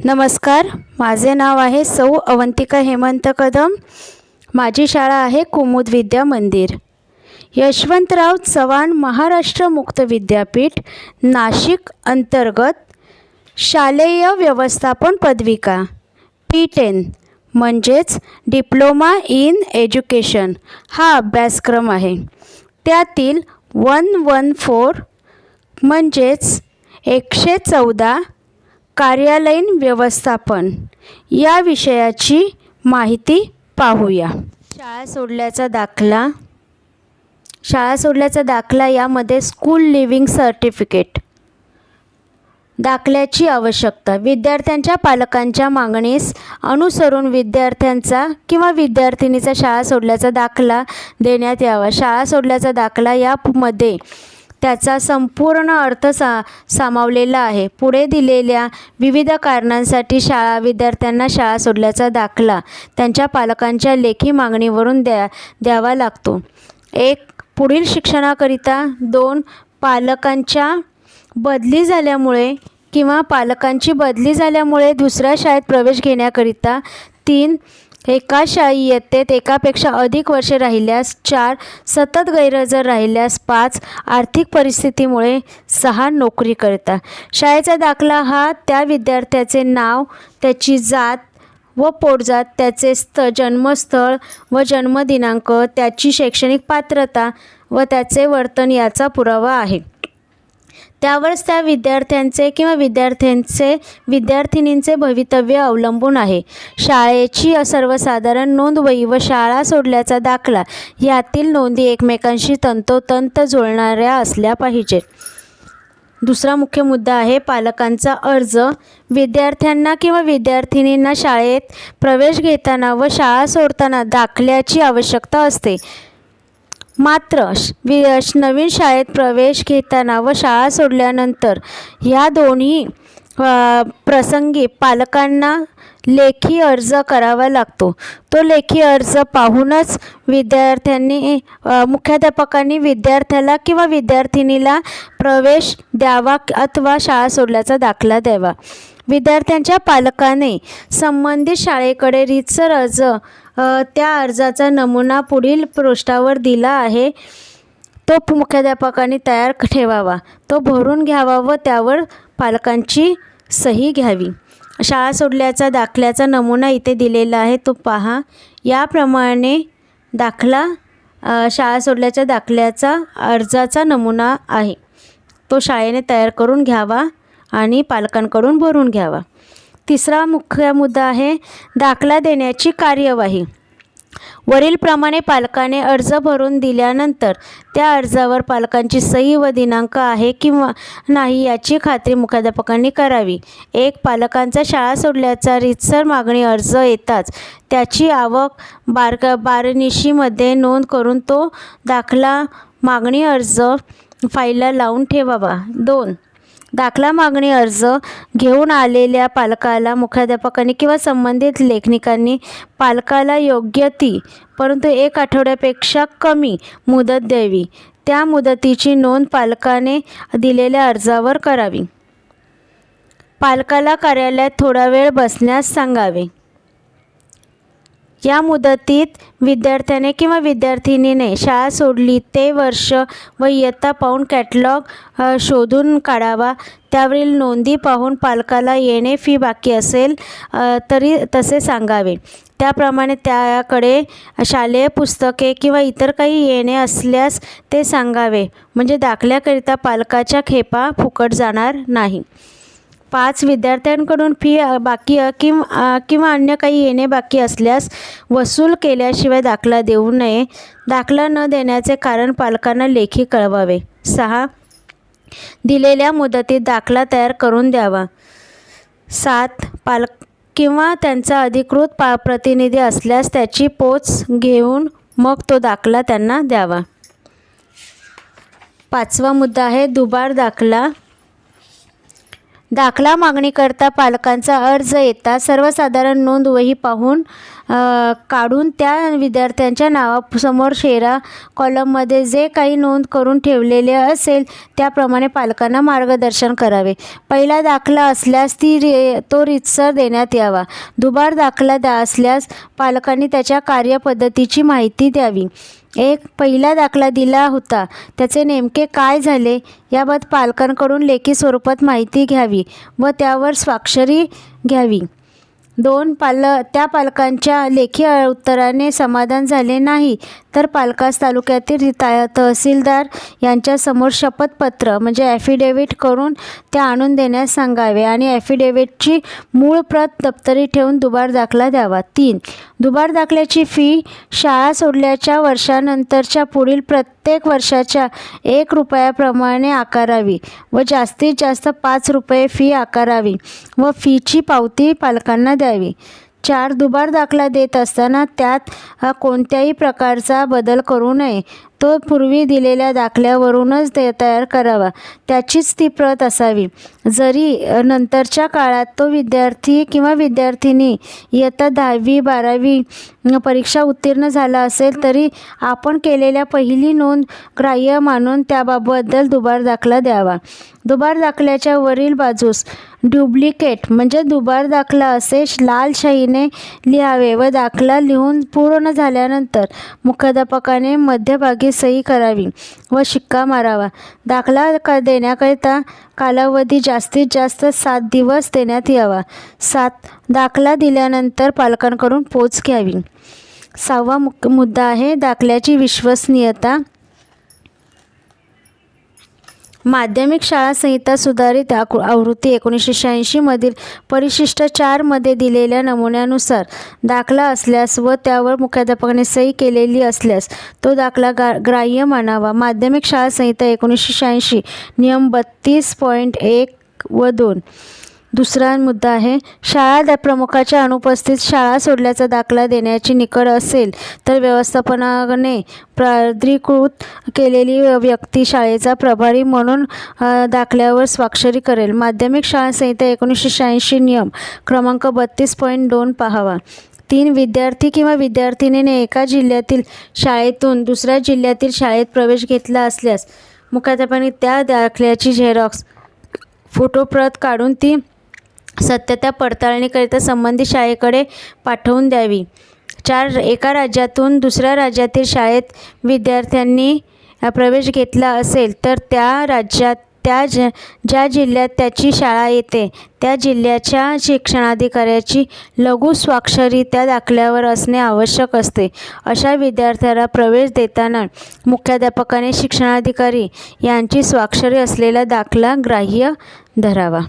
नमस्कार, माझे नाव आहे सौ अवंतिका हेमंत कदम। माझी शाळा आहे कुमुद विद्या मंदिर, यशवंतराव चव्हाण महाराष्ट्र मुक्त विद्यापीठ, नाशिक अंतर्गत शालेय व्यवस्थापन पदविका P10 म्हणजेच डिप्लोमा इन एज्युकेशन हा अभ्यासक्रम आहे। त्यातील 114 म्हणजेच 114 कार्यालयीन व्यवस्थापन या विषयाची माहिती पाहूया। शाळा सोडल्याचा दाखला यामध्ये स्कूल लिव्हिंग सर्टिफिकेट दाखल्याची आवश्यकता। विद्यार्थ्यांच्या पालकांच्या मागणीस अनुसरून विद्यार्थ्यांचा किंवा विद्यार्थिनीचा शाळा सोडल्याचा दाखला देण्यात यावा। शाळा सोडल्याचा दाखला यामध्ये त्याचा संपूर्ण अर्थ सामावलेला आहे। पुढे दिलेल्या विविध कारणांसाठी विद्यार्थ्यांना शाळा सोडल्याचा दाखला त्यांच्या पालकांच्या लेखी मागणीवरून द्यावा लागतो। 1. पुढील शिक्षणाकरिता 2. पालकांच्या बदली झाल्यामुळे किंवा पालकांची बदली झाल्यामुळे दुसऱ्या शाळेत प्रवेश घेण्याकरिता 3. एका इयत्तेत एकापेक्षा अधिक वर्षे राहिल्यास 4. सतत गैरहजर राहिल्यास 5. आर्थिक परिस्थितीमुळे 6. नोकरीकरिता। शाळेचा दाखला हा त्या विद्यार्थ्याचे नाव, त्याची जात व पोटजात, त्याचे जन्मस्थळ व जन्मदिनांक, त्याची शैक्षणिक पात्रता व त्याचे वर्तन याचा पुरावा आहे। त्यावरच त्या विद्यार्थ्यांचे किंवा विद्यार्थिनींचे भवितव्य अवलंबून आहे। शाळेची सर्वसाधारण नोंदवही व शाळा सोडल्याचा दाखला यातील नोंदी एकमेकांशी तंतोतंत जुळणाऱ्या असल्या पाहिजेत। दुसरा मुख्य मुद्दा आहे पालकांचा अर्ज। विद्यार्थ्यांना किंवा विद्यार्थिनींना शाळेत प्रवेश घेताना व शाळा सोडताना दाखल्याची आवश्यकता असते। मात्र नवीन शाळेत प्रवेश घेताना व शाळा सोडल्यानंतर या दोन्ही प्रसंगी पालकांना लेखी अर्ज करावा लागतो। तो लेखी अर्ज पाहूनच मुख्याध्यापकांनी विद्यार्थ्याला किंवा विद्यार्थिनीला प्रवेश द्यावा अथवा शाळा सोडल्याचा दाखला द्यावा। विद्यार्थ्यांच्या पालकाने संबंधित शाळेकडे रीतसर अर्ज त्या अर्जाचा नमुना पुढील पृष्ठावर दिला आहे तो मुख्याध्यापकांनी तयार ठेवावा, तो भरून घ्यावा व त्यावर पालकांची सही घ्यावी। शाळा सोडल्याचा दाखल्याचा नमुना इथे दिलेला आहे, तो पहा। याप्रमाणे शाळा सोडल्याच्या दाखल्याचा अर्जाचा नमुना आहे, तो शाळेने तयार करून घ्यावा आणि पालकांकडून भरून घ्यावा। तिसरा मुख्य मुद्दा आहे दाखला देण्याची कार्यवाही। वरीलप्रमाणे पालकाने अर्ज भरून दिल्यानंतर त्या अर्जावर पालकांची सही व दिनांक आहे किंवा नाही याची खात्री मुख्याध्यापकांनी करावी। 1. पालकांचा शाळा सोडल्याचा रीतसर मागणी अर्ज येताच त्याची आवक बारनिशीमध्ये नोंद करून तो दाखला मागणी अर्ज फाईलला लावून ठेवावा। 2. दाखला मागणी अर्ज घेऊन आलेल्या पालकाला मुख्याध्यापकांनी किंवा संबंधित लेखनिकांनी पालकाला योग्य ती परंतु 1 आठवड्यापेक्षा कमी मुदत द्यावी। त्या मुदतीची नोंद पालकाने दिलेल्या अर्जावर करावी। पालकाला कार्यालयात थोडा वेळ बसण्यास सांगावे। या मुदतीत विद्यार्थ्याने किंवा विद्यार्थिनीने शाळा सोडली ते वर्ष व इयत्ता पाहून कॅटलॉग शोधून काढावा। त्यावरील नोंदी पाहून पालकाला येणे फी बाकी असेल तरी तसे सांगावे। त्याप्रमाणे त्याकडे शालेय पुस्तके किंवा इतर काही येणे असल्यास ते सांगावे, म्हणजे दाखल्याकरिता पालकाच्या खेपा फुकट जाणार नाही। 5. विद्यार्थ्यांकडून फी बाकी किंवा अन्य काही येणे बाकी असल्यास वसूल केल्याशिवाय दाखला देऊ नये। दाखला न देण्याचे कारण पालकांना लेखी कळवावे। 6. दिलेल्या मुदतीत दाखला तयार करून द्यावा। 7. पालक किंवा त्यांचा अधिकृत प्रतिनिधी असल्यास त्याची पोच घेऊन मग तो दाखला त्यांना द्यावा। 5वा मुद्दा आहे दुबार दाखला। दाखला मागणीकरता पालकांचा अर्ज येता सर्वसाधारण नोंद वही पाहून काढून त्या विद्यार्थ्यांच्या नावासमोर शेरा कॉलममध्ये जे काही नोंद करून ठेवलेले असेल त्याप्रमाणे पालकांना मार्गदर्शन करावे. पहिला दाखला असल्यास तो रीतसर देण्यात यावा. दुबार दाखला असल्यास पालकांनी त्याच्या कार्यपद्धतीची माहिती द्यावी. पहिला दाखला दिला होता त्याचे नेमके काय झाले याबाबत पालकांकडून लेखी स्वरूपात माहिती घ्यावी व त्यावर स्वाक्षरी घ्यावी. 2. त्या पालकांच्या लेखी उत्तराने समाधान झाले नाही तर पालकास तालुक्यातील तहसीलदार यांच्यासमोर शपथपत्र म्हणजे ॲफिडेव्हिट करून ते आणून देण्यास सांगावे आणि ॲफिडेव्हिटची मूळ प्रत दप्तरी ठेवून दुबार दाखला द्यावा. 3. दुबार दाखल्याची फी शाळा सोडल्याच्या वर्षानंतरच्या पुढील प्रत्येक वर्षाच्या 1 रुपयाप्रमाणे आकारावी व जास्तीत जास्त 5 रुपये फी आकारावी व फीची पावती पालकांना द्यावी. 4. दुबार दाखला देत असताना त्यात कोणत्याही प्रकारचा बदल करू नये. तो पूर्वी दिलेल्या दाखल्यावरूनच तयार करावा. त्याचीच ती प्रत असावी. जरी नंतरच्या काळात तो विद्यार्थी किंवा विद्यार्थिनी इयत्ता 10वी 12वी परीक्षा उत्तीर्ण झाला असेल तरी आपण केलेल्या पहिली नोंद ग्राह्य मानून त्याबाबत दुबार दाखला द्यावा. दुबार दाखल्याच्या वरील बाजूस डुप्लिकेट म्हणजे दुबार दाखला असे लाल शाईने लिहावे व दाखला लिहून पूर्ण झाल्यानंतर मुख्याध्यापकाने मध्यभागी सही करावी व शिक्का मारावा. दाखला देण्याकरिता कालावधी जास्तीत जास्त 7 दिवस देण्यात यावा. 7. दाखला दिल्यानंतर पालकांकडून पोच घ्यावी. 6वा मुद्दा आहे दाखल्याची विश्वसनीयता. माध्यमिक शाळा संहिता सुधारित आवृत्ती 1986 मधील परिशिष्ट 4 मध्ये दिलेल्या नमुन्यानुसार दाखला असल्यास व त्यावर मुख्याध्यापकाने सही केलेली असल्यास तो दाखला ग्राह्य मानावा. माध्यमिक शाळा संहिता 1986 नियम 32.1 व 2. दुसरा मुद्दा आहे शाळा प्रमुखाच्या अनुपस्थित शाळा सोडल्याचा दाखला देण्याची निकड असेल तर व्यवस्थापनाने प्राधिकृत केलेली व्यक्ती शाळेचा प्रभारी म्हणून दाखल्यावर स्वाक्षरी करेल. माध्यमिक शाळा संहिता 1986 नियम क्रमांक 32.2 पाहावा. 3. विद्यार्थी किंवा विद्यार्थिनीने एका जिल्ह्यातील शाळेतून दुसऱ्या जिल्ह्यातील शाळेत प्रवेश घेतला असल्यास मुख्याध्यापकाने त्या दाखल्याची झेरॉक्स फोटोप्रत काढून ती सत्यता पडताळणीकरिता संबंधित शाळेकडे पाठवून द्यावी. 4. एका राज्यातून दुसऱ्या राज्यातील शाळेत विद्यार्थ्यांनी प्रवेश घेतला असेल तर त्या राज्यात ज्या जिल्ह्यात त्याची शाळा येते त्या जिल्ह्याच्या शिक्षणाधिकाऱ्याची लघु स्वाक्षरी त्या दाखल्यावर असणे आवश्यक असते. अशा विद्यार्थ्याला प्रवेश देताना मुख्याध्यापकाने शिक्षणाधिकारी यांची स्वाक्षरी असलेला दाखला ग्राह्य धरावा.